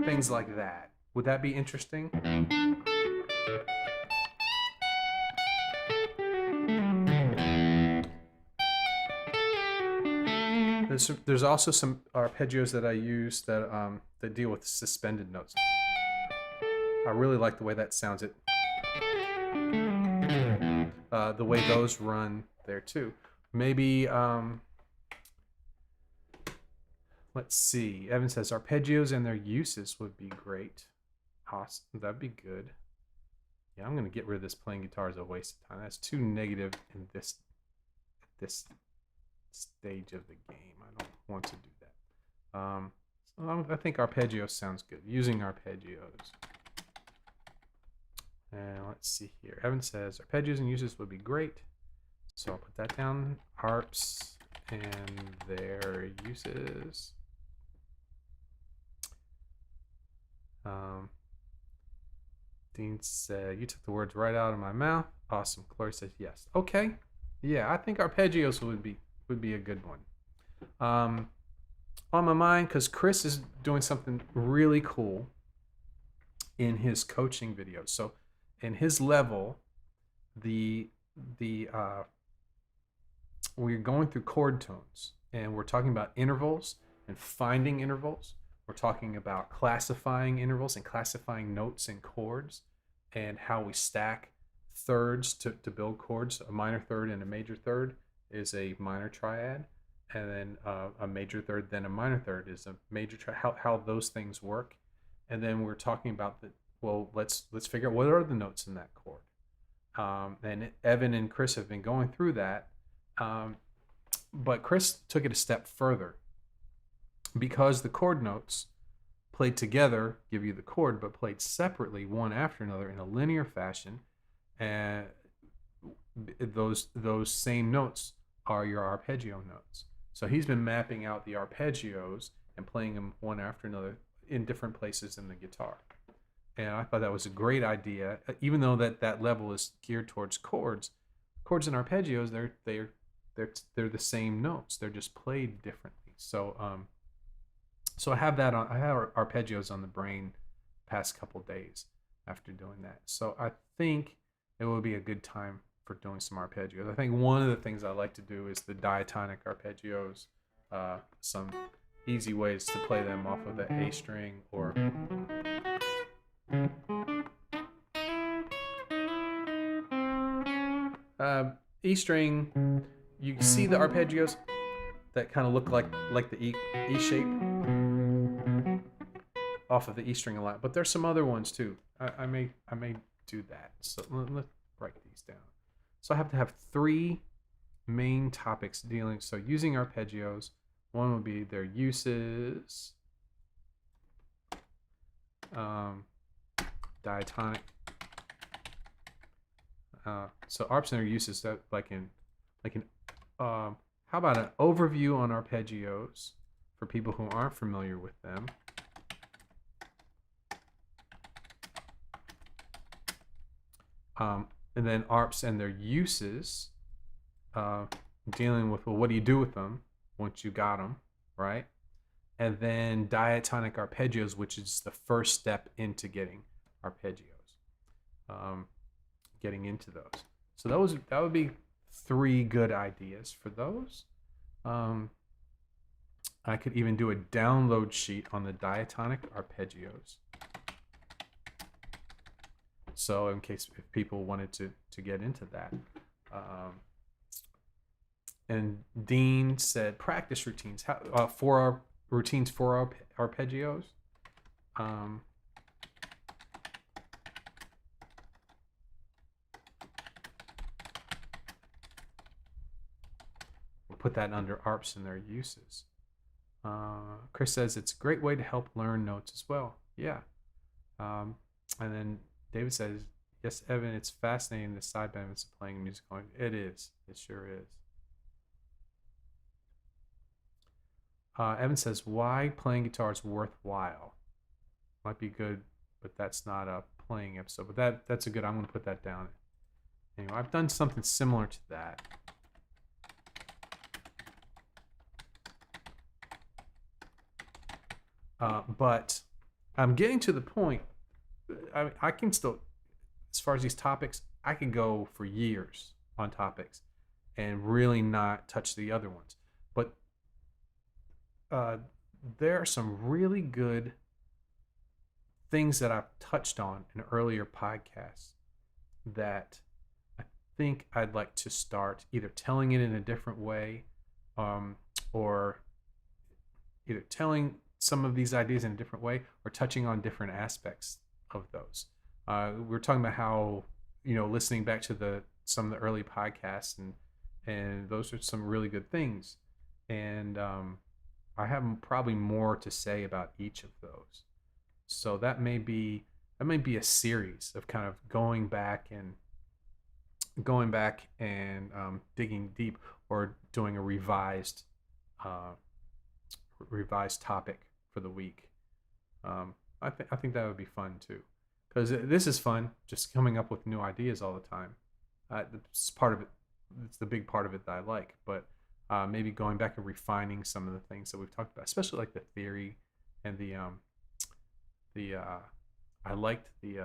Things like that. Would that be interesting? There's also some arpeggios that I use that deal with suspended notes. I really like the way that sounds. The way those run there too. Maybe let's see. Evan says arpeggios and their uses would be great. Awesome. That'd be good. Yeah, I'm gonna get rid of this playing guitar as a waste of time. That's too negative in this stage of the game. I don't want to do that. So I think arpeggios sounds good. Using arpeggios. And let's see here. Evan says arpeggios and uses would be great. So I'll put that down. Harps and their uses. Dean said, you took the words right out of my mouth. Awesome. Chloe says yes. Okay. Yeah, I think arpeggios would be a good one. On my mind, because Chris is doing something really cool in his coaching videos. So in his level, we're going through chord tones, and we're talking about intervals and finding intervals. We're talking about classifying intervals and classifying notes and chords, and how we stack thirds to build chords. A minor third and a major third is a minor triad, and then a major third, then a minor third is a major triad. How those things work, and then we're talking about let's figure out what are the notes in that chord. And Evan and Chris have been going through that, but Chris took it a step further. Because the chord notes played together give you the chord, but played separately one after another in a linear fashion, and those same notes are your arpeggio notes. So he's been mapping out the arpeggios and playing them one after another in different places in the guitar. And I thought that was a great idea, even though that level is geared towards chords. Chords and arpeggios, they're the same notes. They're just played differently. So I have that on. I have arpeggios on the brain past couple days after doing that. So I think it will be a good time for doing some arpeggios. I think one of the things I like to do is the diatonic arpeggios. Some easy ways to play them off of the A string or E string. You see the arpeggios that kind of look like the E shape off of the E string a lot, but there's some other ones too. I may do that. So let's write these down. So I have to have 3 main topics dealing. So using arpeggios, one would be their uses, diatonic. So arps and their uses, that how about an overview on arpeggios for people who aren't familiar with them? And then arps and their uses, dealing with, well, what do you do with them once you got them, right? And then diatonic arpeggios, which is the first step into getting arpeggios, getting into those. So that would be 3 good ideas for those. I could even do a download sheet on the diatonic arpeggios. So in case if people wanted to get into that. And Dean said practice routines for our routines for our arpeggios. We'll put that under arps and their uses. Chris says it's a great way to help learn notes as well. Yeah. And then David says, yes, Evan, it's fascinating the side benefits of playing music. It is. It sure is. Evan says, why playing guitar is worthwhile. Might be good, but that's not a playing episode. But that's a good, I'm going to put that down. Anyway, I've done something similar to that. But I'm getting to the point. I can still, as far as these topics, I can go for years on topics and really not touch the other ones. But there are some really good things that I've touched on in earlier podcasts that I think I'd like to start either telling it in a different way, or either telling some of these ideas in a different way or touching on different aspects of those. We were talking about how, listening back to some of the early podcasts, and those are some really good things. And I have probably more to say about each of those. So that may be a series of kind of going back and digging deep, or doing a uh, revised topic for the week. I think that would be fun too, because this is fun, just coming up with new ideas all the time. It's part of it. It's the big part of it that I like. But maybe going back and refining some of the things that we've talked about, especially like the theory and the I liked the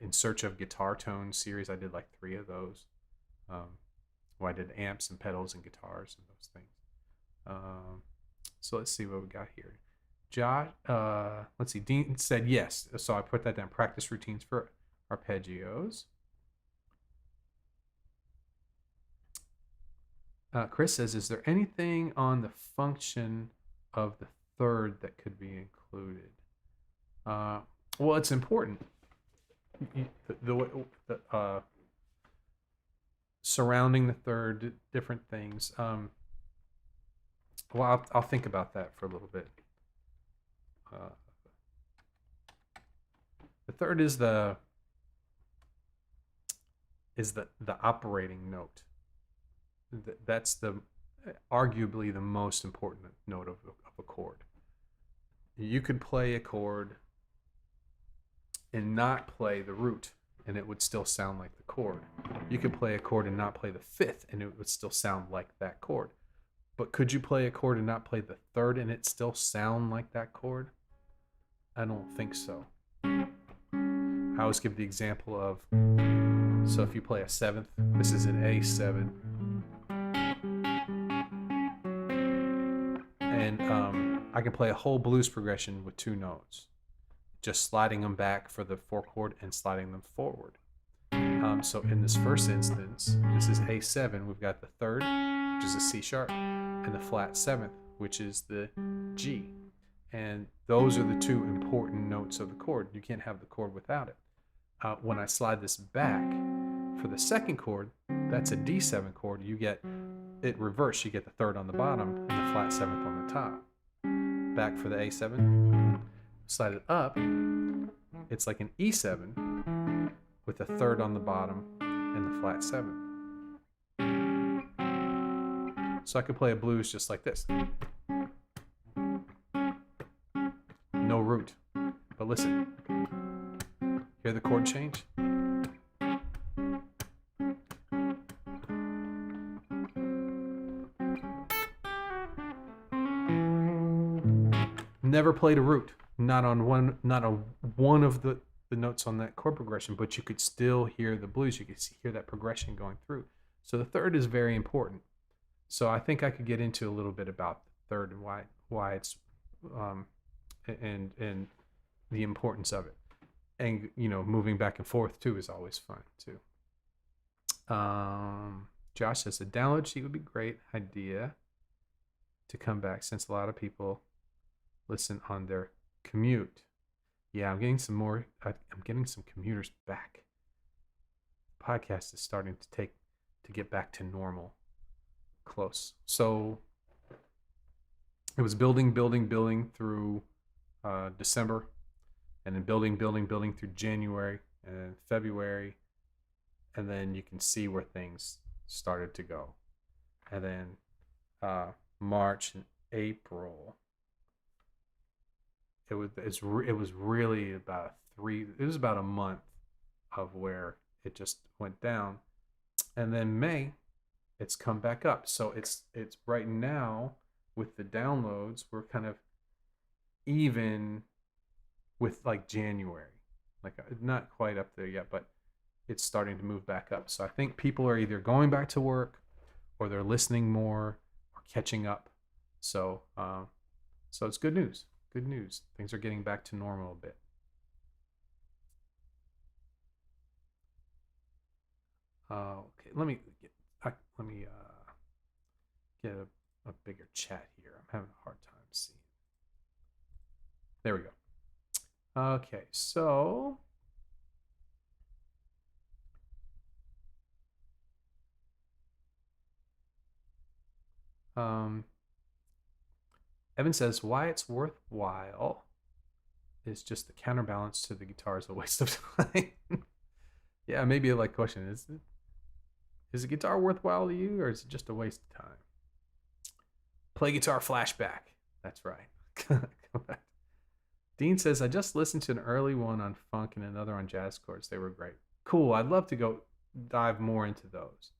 In Search of Guitar Tones series. I did like 3 of those. Where I did amps and pedals and guitars and those things. So let's see what we got here. Josh, let's see. Dean said yes, so I put that down. Practice routines for arpeggios. Chris says, is there anything on the function of the third that could be included? Well, it's important. The surrounding the third, different things. Well, I'll think about that for a little bit. The third is the operating note. That's arguably the most important note of a chord. You could play a chord and not play the root, and it would still sound like the chord. You could play a chord and not play the fifth, and it would still sound like that chord. But could you play a chord and not play the third and it still sound like that chord? I don't think so. I always give the example of, so if you play a seventh, this is an A7, and I can play a whole blues progression with 2 notes, just sliding them back for the 4 chord and sliding them forward. So in this first instance, this is A7. We've got the third, which is a C sharp, and the flat 7th, which is the G. And those are the 2 important notes of the chord. You can't have the chord without it. When I slide this back for the second chord, that's a D7 chord. You get it reversed. You get the third on the bottom and the flat 7th on the top. Back for the A7, slide it up. It's like an E7 with a third on the bottom and the flat 7th. So I could play a blues just like this. No root. But listen. Hear the chord change? Never played a root. Not on one of the notes on that chord progression, but you could still hear the blues. You could hear that progression going through. So the third is very important. So I think I could get into a little bit about the third and why it's and the importance of it. And moving back and forth too is always fun too. Josh says a download sheet would be a great idea to come back, since a lot of people listen on their commute. Yeah, I'm getting some commuters back. The podcast is starting to get back to normal. Close. So it was building through December, and then building through January and February, and then you can see where things started to go. And then March and April, it was really about a month of where it just went down. And then May, it's come back up. So it's right now with the downloads, we're kind of even with like January, like not quite up there yet, but it's starting to move back up. So I think people are either going back to work, or they're listening more, or catching up. So it's good news. Good news. Things are getting back to normal a bit. Okay, let me get a bigger chat here. I'm having a hard time seeing. There we go. Okay, so Evan says why it's worthwhile is just the counterbalance to the guitar is a waste of time. Yeah, maybe a like question is a guitar worthwhile to you, or is it just a waste of time? Play guitar flashback. That's right. Dean says I just listened to an early one on funk and another on jazz chords. They were great. Cool. I'd love to go dive more into those.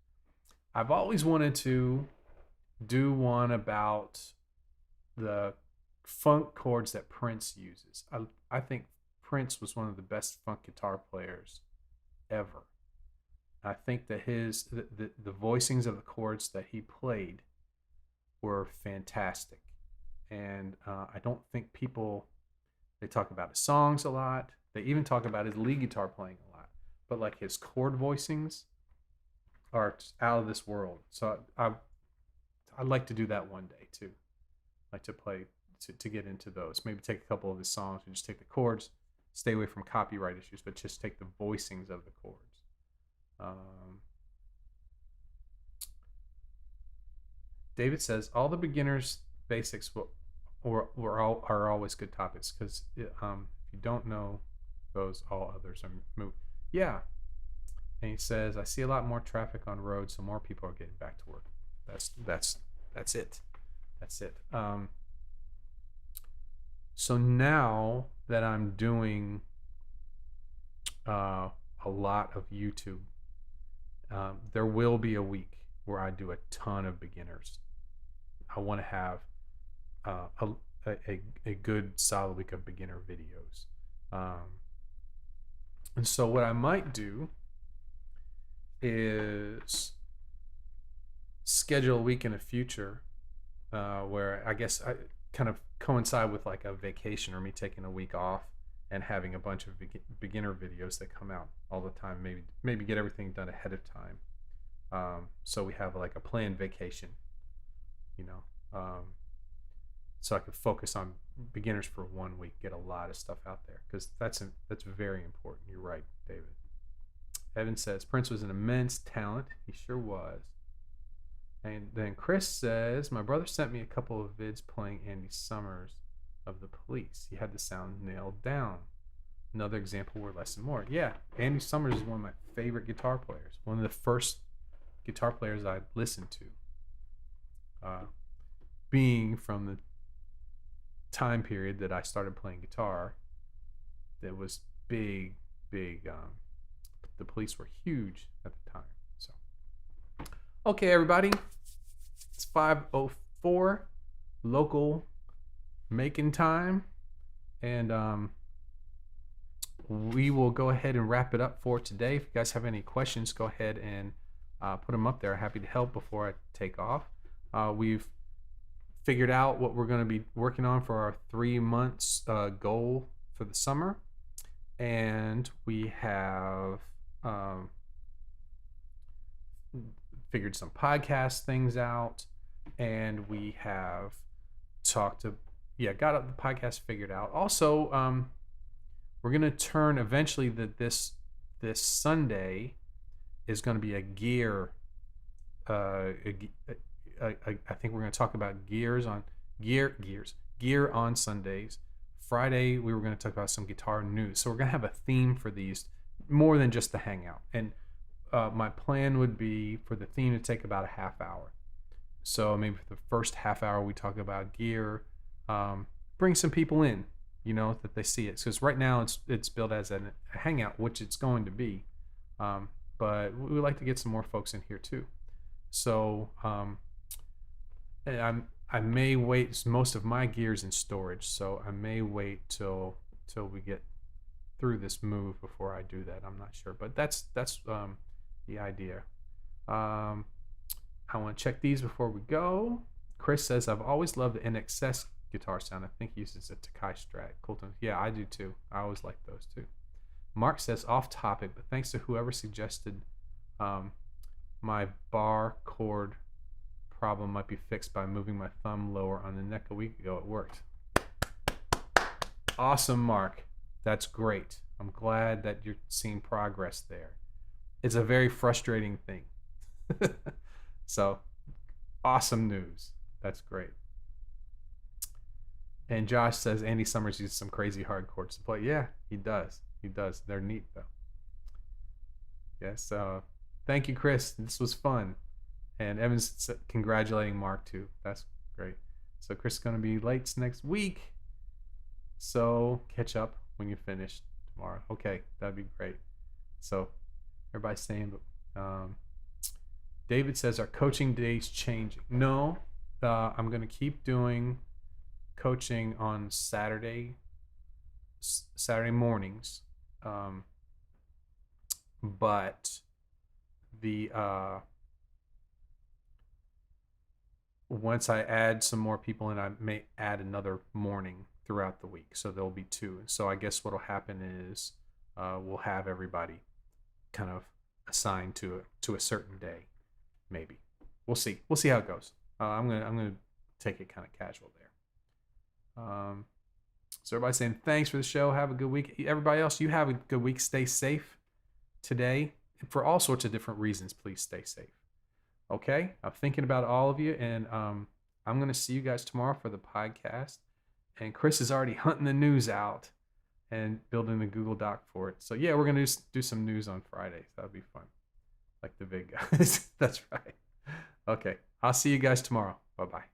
I've always wanted to do one about the funk chords that Prince uses. I think Prince was one of the best funk guitar players ever. I think that the voicings of the chords that he played were fantastic, and I don't think they talk about his songs a lot. They even talk about his lead guitar playing a lot, but like his chord voicings are out of this world. So I'd like to do that one day too. Like to play to get into those. Maybe take a couple of his songs and just take the chords, stay away from copyright issues, but just take the voicings of the chords. David says all the beginners basics are always good topics because if you don't know those, all others are moot. Yeah, and he says I see a lot more traffic on roads, so more people are getting back to work. That's it. That's it. So now that I'm doing a lot of YouTube, there will be a week where I do a ton of beginners. I want to have a good solid week of beginner videos. And so what I might do is schedule a week in the future where I guess I kind of coincide with like a vacation or me taking a week off and having a bunch of beginner videos that come out all the time. Maybe get everything done ahead of time. So we have like a planned vacation, so I could focus on beginners for 1 week, get a lot of stuff out there because that's very important. You're right, David. Evan says Prince was an immense talent. He sure was. And then Chris says, my brother sent me a couple of vids playing Andy Summers of the Police. He had the sound nailed down. Another example where less and more. Yeah, Andy Summers is one of my favorite guitar players. One of the first guitar players I listened to. Being from the time period that I started playing guitar, that was big. The Police were huge at the time. So, okay, everybody, it's 5:04 local making time, and we will go ahead and wrap it up for today. If you guys have any questions, go ahead and put them up there. Happy to help before I take off. We've figured out what we're going to be working on for our 3 months goal for the summer, and we have figured some podcast things out, and we have got the podcast figured out. Also, we're going to turn eventually this Sunday is going to be a gear. I think we're going to talk about gear on Sundays. Friday we were going to talk about some guitar news. So we're going to have a theme for these more than just the hangout. And my plan would be for the theme to take about a half hour. So maybe for the first half hour we talk about gear, bring some people in, that they see it. Because right now it's built as a hangout, which it's going to be. But we would like to get some more folks in here too. So I may wait. Most of my gear's in storage, so I may wait till we get through this move before I do that. I'm not sure, but that's the idea. I want to check these before we go. Chris says I've always loved the NXS guitar sound. I think he uses a Takai Strat. Colton, yeah, I do too. I always like those too. Mark says off topic, but thanks to whoever suggested my bar chord problem might be fixed by moving my thumb lower on the neck a week ago. It worked. Awesome, Mark. That's great. I'm glad that you're seeing progress there. It's a very frustrating thing. So, awesome news. That's great. And Josh says Andy Summers uses some crazy hard chords to play. Yeah, he does. He does. They're neat though. Yes. Thank you, Chris. This was fun. And Evan's congratulating Mark too. That's great. So Chris is going to be late next week. So catch up when you finish tomorrow. Okay, that'd be great. So everybody's saying, David says, are coaching days changing? No, I'm going to keep doing coaching on Saturday mornings. But the once I add some more people in, I may add another morning throughout the week. So there'll be 2. So I guess what'll happen is we'll have everybody kind of assigned to a certain day. Maybe we'll see how it goes. I'm gonna take it kind of casual there. So everybody's saying thanks for the show. Have a good week. Everybody else, you have a good week. Stay safe today, and for all sorts of different reasons. Please stay safe. Okay, I'm thinking about all of you, and I'm gonna see you guys tomorrow for the podcast. And Chris is already hunting the news out and building the Google Doc for it. So yeah, we're gonna do some news on Friday. So that'll be fun. Like the big guys. That's right. Okay. I'll see you guys tomorrow. Bye-bye.